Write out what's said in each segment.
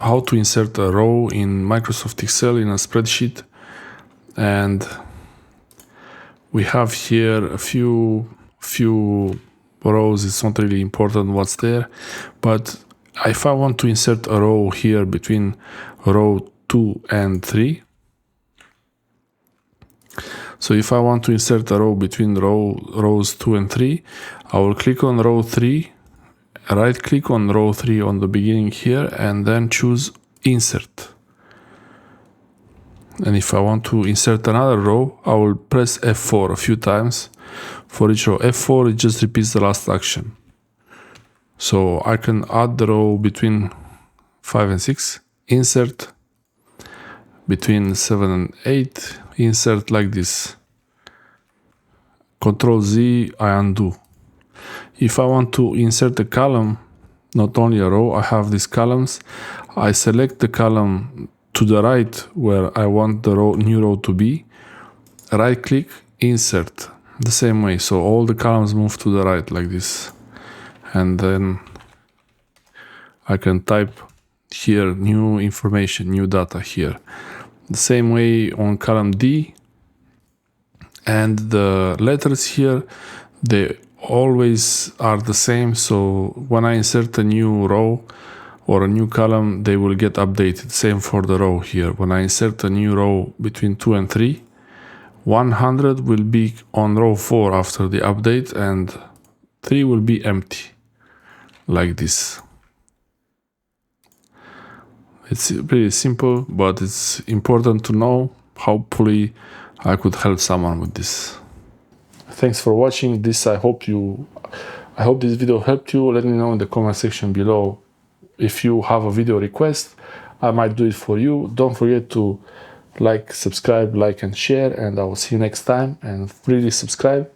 how to insert a row in Microsoft Excel in a spreadsheet. And we have here a few rows. It's not really important what's there, but if I want to insert a row here between row 2 and 3, so if I want to insert a row between rows 2 and 3, I will click on row 3, right click on row 3 on the beginning here, and then choose insert. And if I want to insert another row, I will press F4 a few times. For each row, F4, it just repeats the last action. So I can add the row between 5 and 6, insert, between 7 and 8, insert like this. Control Z, I undo. If I want to insert a column, not only a row, I have these columns. I select the column to the right where I want the new row to be. Right click, insert, the same way. So all the columns move to the right like this. And then I can type here new information, new data here. The same way on column D. And the letters here, they always are the same. So when I insert a new row or a new column, they will get updated. Same for the row here. When I insert a new row between 2 and 3, 100 will be on row 4 after the update, and 3 will be empty, like this. It's pretty simple, but it's important to know. Hopefully I could help someone with this. Thanks for watching this. I hope this video helped you. Let me know in the comment section below if you have a video request. I might do it for you. Don't forget to subscribe, like and share, and I will see you next time. And really subscribe.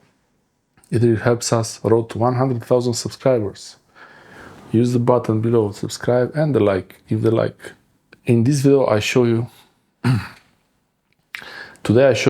It really helps us road to 100,000 subscribers. Use the button below, subscribe, and the like. Give the like. In this video I show you today I show